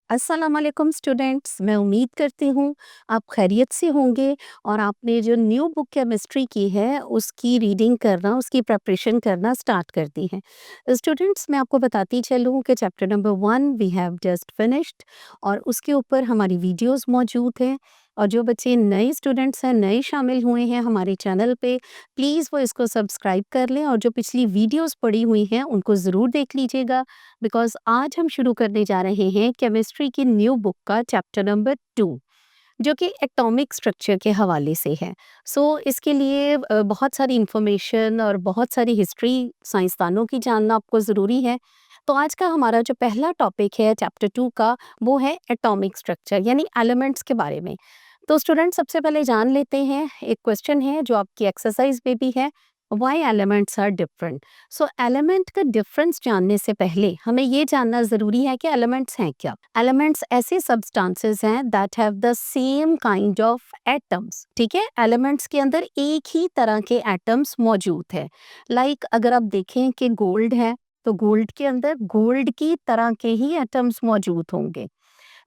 अस्सलाम वालेकुम स्टूडेंट्स। मैं उम्मीद करती हूँ आप खैरियत से होंगे और आपने जो न्यू बुक केमिस्ट्री की है उसकी रीडिंग करना, उसकी प्रिपरेशन करना स्टार्ट कर दी है। स्टूडेंट्स, मैं आपको बताती चलूँ कि chapter number 1 we have just finished और उसके ऊपर हमारी वीडियोस मौजूद हैं। और जो बच्चे नए स्टूडेंट्स हैं, नए शामिल हुए हैं हमारे चैनल पे, प्लीज़ वो इसको सब्सक्राइब कर लें और जो पिछली वीडियोस पड़ी हुई हैं उनको ज़रूर देख लीजिएगा। बिकॉज आज हम शुरू करने जा रहे हैं केमिस्ट्री की न्यू बुक का चैप्टर नंबर 2, जो कि एटॉमिक स्ट्रक्चर के हवाले से है। इसके लिए बहुत सारी इंफॉर्मेशन और बहुत सारी हिस्ट्री साइंसदानों की जानना आपको ज़रूरी है। तो आज का हमारा जो पहला टॉपिक है चैप्टर 2 का, वो है एटॉमिक स्ट्रक्चर यानी एलिमेंट्स के बारे में। तो स्टूडेंट, सबसे पहले जान लेते हैं, एक क्वेश्चन है जो आपकी एक्सरसाइज में भी है, why elements are different. Element का डिफरेंस जानने से पहले हमें ये जानना जरूरी है कि एलिमेंट्स हैं क्या। एलिमेंट्स ऐसे सब्सटेंसेस हैं that have the same kind of atoms. ठीक है, एलिमेंट्स के अंदर एक ही तरह के एटम्स मौजूद है। अगर आप देखें कि गोल्ड है, तो गोल्ड के अंदर गोल्ड की तरह के ही एटम्स मौजूद होंगे।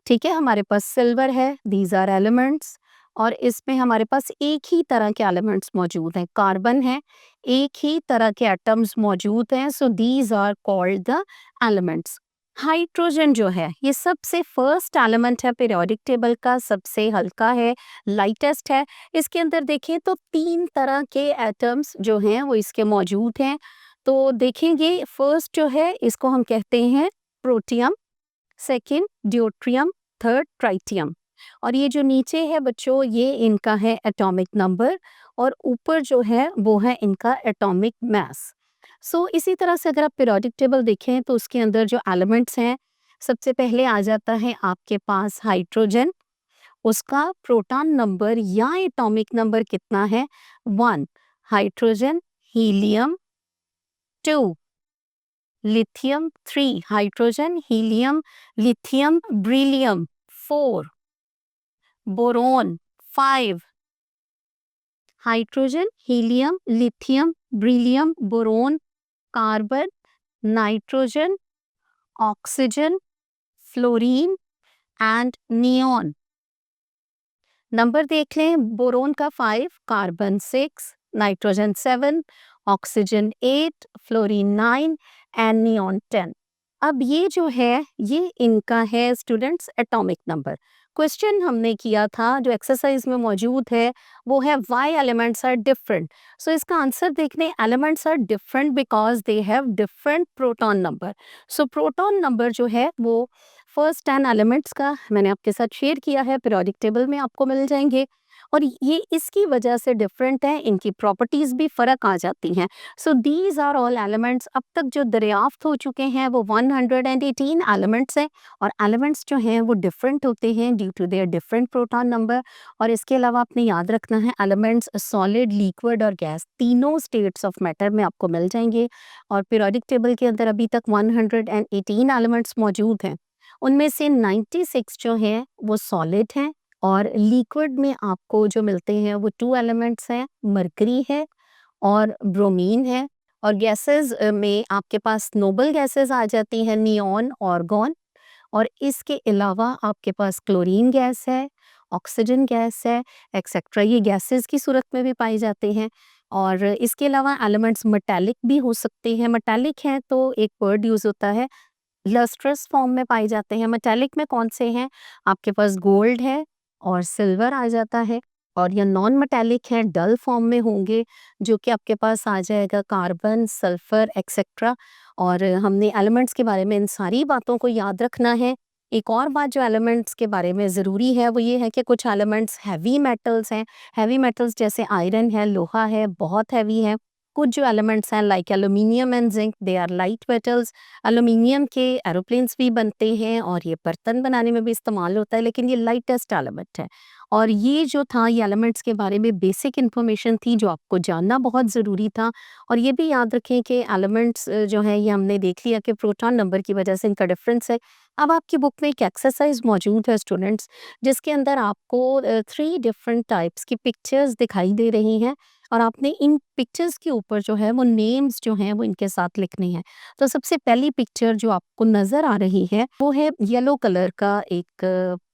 ठीक है, हमारे पास सिल्वर है, दीज आर एलिमेंट्स, और इसमें हमारे पास एक ही तरह के एलिमेंट्स मौजूद हैं। कार्बन है, एक ही तरह के एटम्स मौजूद हैं, so these are called the elements. Hydrogen जो है, ये सबसे फर्स्ट एलिमेंट है पीरियोडिक टेबल का, सबसे हल्का है, लाइटेस्ट है। इसके अंदर देखें तो 3 तरह के एटम्स जो हैं वो इसके मौजूद हैं। तो देखेंगे, फर्स्ट जो है इसको हम कहते हैं protium, second deuterium, third tritium. और ये जो नीचे है बच्चों, ये इनका है एटॉमिक नंबर, और ऊपर जो है वो है इनका एटॉमिक मास। इसी तरह से अगर आप पीरियोडिक टेबल देखें तो उसके अंदर जो एलिमेंट्स हैं, सबसे पहले आ जाता है आपके पास हाइड्रोजन। उसका प्रोटॉन नंबर या एटॉमिक नंबर कितना है? 1। Hydrogen, helium 2, lithium 3, hydrogen, helium, lithium, beryllium 4, boron 5, hydrogen, helium, lithium, beryllium, boron, carbon, nitrogen, oxygen, fluorine and neon. Number देख लें, बोरोन का 5, carbon 6, nitrogen 7, oxygen 8, fluorine 9 and neon 10। अब ये जो है, ये इनका है स्टूडेंट्स एटॉमिक नंबर। क्वेश्चन हमने किया था जो एक्सरसाइज में मौजूद है, वो है व्हाई एलिमेंट्स आर डिफरेंट। इसका आंसर देखने, elements are different because they have different proton number. Proton number जो है वो फर्स्ट 10 एलिमेंट्स का मैंने आपके साथ शेयर किया है, पीरियोडिक टेबल में आपको मिल जाएंगे, और ये इसकी वजह से डिफरेंट है, इनकी प्रॉपर्टीज भी फर्क आ जाती हैं। These are all elements. अब तक जो दरियाफ्त हो चुके हैं वो 118 एलिमेंट्स हैं, और एलिमेंट्स जो हैं वो डिफरेंट होते हैं due to their different proton number. और इसके अलावा आपने याद रखना है, एलिमेंट्स सॉलिड, लिक्विड और गैस तीनों स्टेट्स ऑफ मैटर में आपको मिल जाएंगे। और पीरियोडिक टेबल के अंदर अभी तक 118 एलिमेंट्स मौजूद हैं, उनमें से 96 जो हैं वो सॉलिड हैं, और लिक्विड में आपको जो मिलते हैं वो 2 एलिमेंट्स हैं, मरकरी है और ब्रोमीन है। और गैसेस में आपके पास नोबल गैसेस आ जाती हैं, नियॉन, ऑर्गन, और इसके अलावा आपके पास क्लोरीन गैस है, ऑक्सीजन गैस है, एक्सेट्रा। ये गैसेस की सूरत में भी पाए जाते हैं। और इसके अलावा एलिमेंट्स मेटालिक भी हो सकते हैं। मेटालिक हैं तो एक वर्ड यूज होता है, लस्ट्रस फॉर्म में पाए जाते हैं। मेटालिक में कौन से हैं? आपके पास गोल्ड है और सिल्वर आ जाता है। और या नॉन मेटालिक है, डल फॉर्म में होंगे, जो कि आपके पास आ जाएगा कार्बन, सल्फर एक्सेट्रा। और हमने एलिमेंट्स के बारे में इन सारी बातों को याद रखना है। एक और बात जो एलिमेंट्स के बारे में ज़रूरी है वो ये है कि कुछ एलिमेंट्स हैवी मेटल्स हैं। हैवी मेटल्स जैसे आयरन है, लोहा है, बहुत हैवी है। कुछ जो एलिमेंट्स हैं like aluminium and zinc, they are light metals. Aluminium के एरोप्लेन्स भी बनते हैं और ये बर्तन बनाने में भी इस्तेमाल होता है, लेकिन ये लाइटेस्ट एलिमेंट है। और ये जो था, ये एलिमेंट्स के बारे में बेसिक इन्फॉर्मेशन थी जो आपको जानना बहुत ज़रूरी था। और ये भी याद रखें कि एलिमेंट्स जो है, ये हमने देख लिया कि प्रोटॉन नंबर की वजह से इनका डिफरेंस है। अब आपकी बुक में एक एक्सरसाइज मौजूद है स्टूडेंट्स, जिसके अंदर आपको 3 डिफरेंट टाइप्स की पिक्चर्स दिखाई दे रही हैं। और आपने इन पिक्चर्स के ऊपर जो है वो नेम्स जो हैं वो इनके साथ लिखने हैं। तो सबसे पहली पिक्चर जो आपको नज़र आ रही है वो है येलो कलर का एक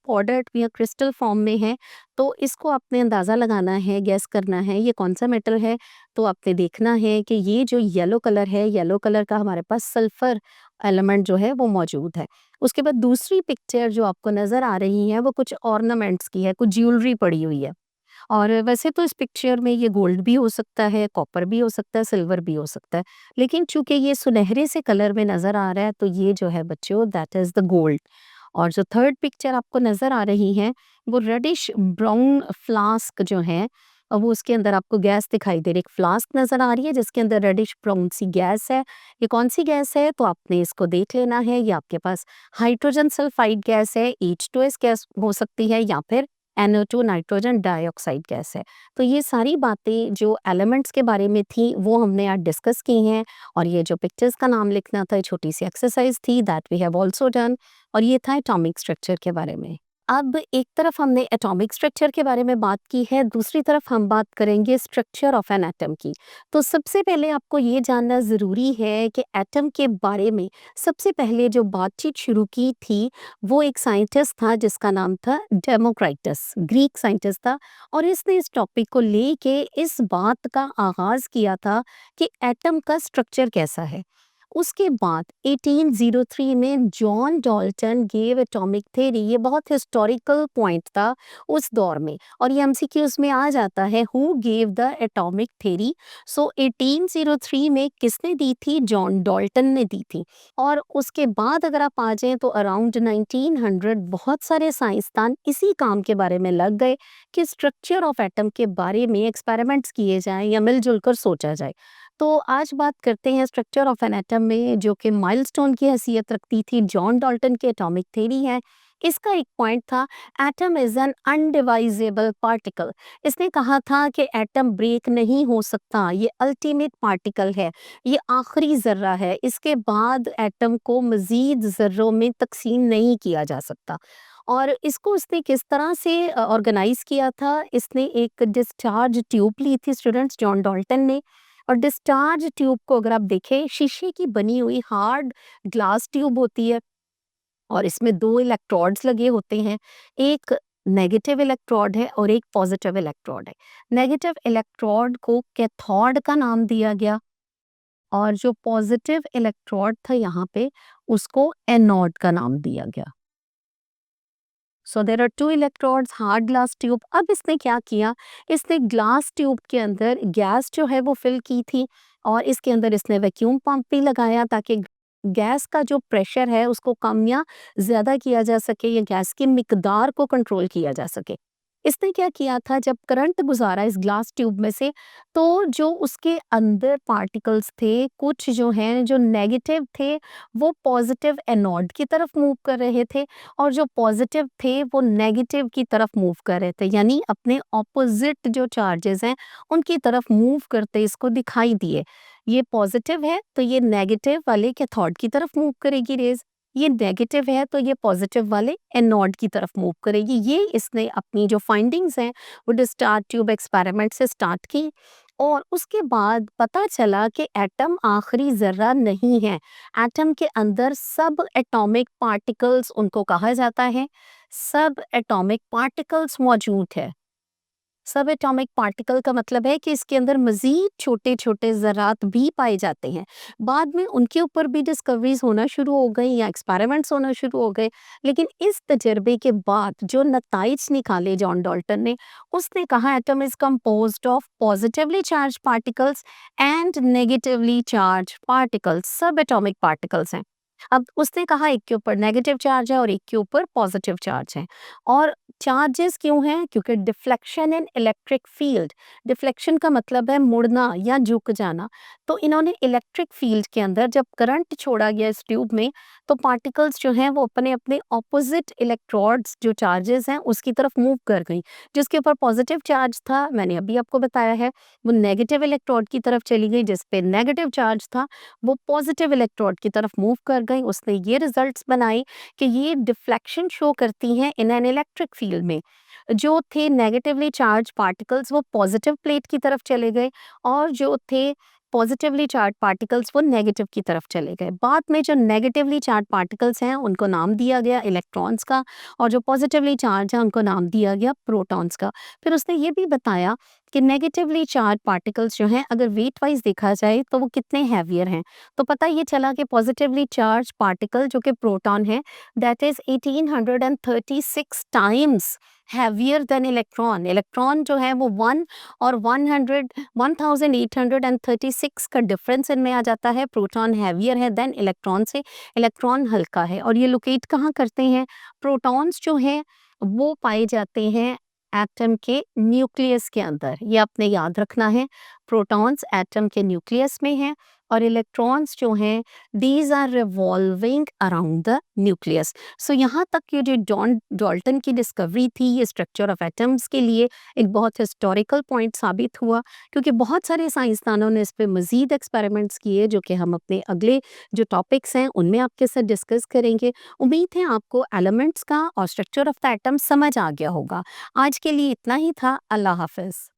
पाउडर या क्रिस्टल फॉर्म में है। तो इसको आपने अंदाज़ा लगाना है, गेस करना है ये कौन-सा मेटल है। तो आपने देखना है कि ये जो येलो कलर है, येलो कलर का हमारे पास सल्फ़र एलिमेंट जो है वो मौजूद है। उसके बाद दूसरी पिक्चर जो आपको नज़र आ रही है वो कुछ ऑर्नामेंट्स की है, कुछ ज्वेलरी पड़ी हुई है। और वैसे तो इस पिक्चर में ये गोल्ड भी हो सकता है, कॉपर भी हो सकता है, सिल्वर भी हो सकता है। लेकिन चूँकि ये सुनहरे से कलर में नज़र आ रहा है तो ये जो है बच्चों दैट इज़ द गोल्ड। और जो थर्ड पिक्चर आपको नज़र आ रही है वो रेडिश ब्राउन फ्लास्क जो है वो उसके अंदर आपको गैस दिखाई दे रही है। एक फ्लास्क नज़र आ रही है जिसके अंदर रेडिश ब्राउन सी गैस है। ये कौन-सी गैस है? तो आपने इसको देख लेना है। ये आपके पास हाइड्रोजन सल्फाइड गैस है, H2S गैस हो सकती है या फिर NO2 नाइट्रोजन डाइऑक्साइड गैस है। तो ये सारी बातें जो एलिमेंट्स के बारे में थी वो हमने आज डिस्कस की हैं। और ये जो पिक्चर्स का नाम लिखना था, छोटी सी एक्सरसाइज थी that we have also done. और ये था एटॉमिक स्ट्रक्चर के बारे में। अब एक तरफ हमने एटॉमिक स्ट्रक्चर के बारे में बात की है, दूसरी तरफ हम बात करेंगे स्ट्रक्चर ऑफ एन एटम की। तो सबसे पहले आपको ये जानना ज़रूरी है कि एटम के बारे में सबसे पहले जो बातचीत शुरू की थी वो एक साइंटिस्ट था जिसका नाम था डेमोक्राइटस, ग्रीक साइंटिस्ट था। और इसने इस टॉपिक को लेके इस बात का आगाज़ किया था कि एटम का स्ट्रक्चर कैसा है। उसके बाद 1803 में John Dalton gave atomic theory. ये बहुत हिस्टोरिकल पॉइंट था उस दौर में और ये एमसीक्यूज में आ जाता है, who gave the atomic theory. So 1803 में किसने दी थी? जॉन डाल्टन ने दी थी। और उसके बाद अगर आप आ जाएं तो अराउंड 1900 बहुत सारे साइंसदान इसी काम के बारे में लग गए कि स्ट्रक्चर ऑफ एटम के बारे में एक्सपेरिमेंट्स किए जाएं या मिलजुल कर सोचा जाए। तो आज बात करते हैं स्ट्रक्चर ऑफ एन एटम में, जो कि माइलस्टोन की हैसियत रखती थी, जॉन डाल्टन की एटॉमिक थ्योरी है। इसका एक पॉइंट था, एटम इज एन अनडिवाइजेबल पार्टिकल। इसने कहा था कि एटम ब्रेक नहीं हो सकता, ये अल्टीमेट पार्टिकल है, ये आखिरी जर्रा है, इसके बाद एटम को मजीद जर्रों में तकसीम नहीं किया जा सकता। और इसको उसने किस तरह से ऑर्गेनाइज किया था? इसने एक डिस्चार्ज ट्यूब ली थी स्टूडेंट्स, जॉन डाल्टन ने। और डिस्चार्ज ट्यूब को अगर आप देखें, शीशे की बनी हुई हार्ड ग्लास ट्यूब होती है और इसमें दो इलेक्ट्रोड्स लगे होते हैं। एक नेगेटिव इलेक्ट्रोड है और एक पॉजिटिव इलेक्ट्रोड है। नेगेटिव इलेक्ट्रोड को कैथोड का नाम दिया गया और जो पॉजिटिव इलेक्ट्रोड था यहाँ पे उसको एनोड का नाम दिया गया। So there are two electrodes, hard glass tube. अब इसने क्या किया, इसने ग्लास ट्यूब के अंदर गैस जो है वो फिल की थी और इसके अंदर इसने वैक्यूम पंप भी लगाया ताकि गैस का जो प्रेशर है उसको कम या ज़्यादा किया जा सके या गैस की मिकदार को कंट्रोल किया जा सके। इसने क्या किया था, जब करंट गुजारा इस ग्लास ट्यूब में से तो जो उसके अंदर पार्टिकल्स थे कुछ जो हैं जो नेगेटिव थे वो पॉजिटिव एनोड की तरफ मूव कर रहे थे और जो पॉजिटिव थे वो नेगेटिव की तरफ मूव कर रहे थे, यानी अपने ऑपोजिट जो चार्जेस हैं उनकी तरफ मूव करते इसको दिखाई दिए। ये पॉजिटिव है तो ये नेगेटिव वाले कैथोड की तरफ मूव करेगी रेज, ये नेगेटिव है तो ये पॉजिटिव वाले एनोड की तरफ मूव करेगी। ये इसने अपनी जो फाइंडिंग्स हैं वो डिस्चार्ज ट्यूब एक्सपेरिमेंट से स्टार्ट की और उसके बाद पता चला कि एटम आखिरी जर्रा नहीं है। एटम के अंदर सब एटॉमिक पार्टिकल्स उनको कहा जाता है, सब एटॉमिक पार्टिकल्स मौजूद है। सब एटॉमिक पार्टिकल का मतलब है कि इसके अंदर मजीद छोटे छोटे ज़रात भी पाए जाते हैं। बाद में उनके ऊपर भी डिस्कवरीज होना शुरू हो गई या एक्सपेरिमेंट्स होना शुरू हो गए। लेकिन इस तजर्बे के बाद जो नताइज निकाले जॉन डाल्टन ने, उसने कहा atom is composed of positively charge particles and negatively charge particles. सब एटॉमिक पार्टिकल्स हैं। अब उसने कहा एक के ऊपर नेगेटिव चार्ज है और एक के ऊपर पॉजिटिव चार्ज है। और चार्जेस क्यों हैं? क्योंकि deflection in electric field. Deflection का मतलब है मुड़ना या झुक जाना। तो इन्होंने इलेक्ट्रिक फील्ड के अंदर जब करंट छोड़ा गया इस ट्यूब में तो पार्टिकल्स जो हैं वो अपने अपने ऑपोजिट इलेक्ट्रोड्स जो चार्जेस हैं उसकी तरफ मूव कर गई। जिसके ऊपर पॉजिटिव चार्ज था, मैंने अभी आपको बताया है, वो नेगेटिव इलेक्ट्रोड की तरफ चली गई। जिस पे नेगेटिव चार्ज था वो पॉजिटिव इलेक्ट्रोड की तरफ मूव कर गई, उसने ये रिजल्ट्स बनाए कि ये डिफ्लेक्शन शो करती हैं इन एन इलेक्ट्रिक फील्ड में। जो थे नेगेटिवली चार्ज पार्टिकल्स वो पॉजिटिव प्लेट की तरफ चले गए, और जो थे पॉजिटिवली चार्ज पार्टिकल्स वो नेगेटिव की तरफ चले गए। बाद में जो नेगेटिवली चार्ज पार्टिकल्स हैं उनको नाम दिया गया इलेक्ट्रॉन्स का, और जो पॉजिटिवली चार्ज हैं उनको नाम दिया गया प्रोटॉन्स का। फिर उसने ये भी बताया कि नेगेटिवली चार्ज पार्टिकल्स जो हैं अगर वेट वाइज देखा जाए तो वो कितने हैवियर हैं। तो पता ये चला कि पॉजिटिवली चार्ज पार्टिकल जो कि प्रोटॉन है, that is 1836 times heavier than electron. Electron जो है वो 1 और 1836 का डिफरेंस इनमें आ जाता है। प्रोटॉन हैवियर है देन इलेक्ट्रॉन से, इलेक्ट्रॉन हल्का है। और ये लोकेट कहाँ करते हैं? प्रोटॉन्स जो हैं वो पाए जाते हैं एटम के न्यूक्लियस के अंदर। ये आपने याद रखना है, प्रोटॉन्स एटम के न्यूक्लियस में हैं, और इलेक्ट्रॉन्स जो हैं these are revolving around the nucleus. So यहाँ तक ये जो जॉन डाल्टन की डिस्कवरी थी, ये स्ट्रक्चर ऑफ एटम्स के लिए एक बहुत हिस्टोरिकल पॉइंट साबित हुआ, क्योंकि बहुत सारे साइंसदानों ने इस पे मज़ीद एक्सपेरिमेंट्स किए जो कि हम अपने अगले जो टॉपिक्स हैं उनमें आपके साथ डिस्कस करेंगे। उम्मीद है आपको एलिमेंट्स का और स्ट्रक्चर ऑफ द एटम समझ आ गया होगा। आज के लिए इतना ही था। अल्लाह हाफ़िज़।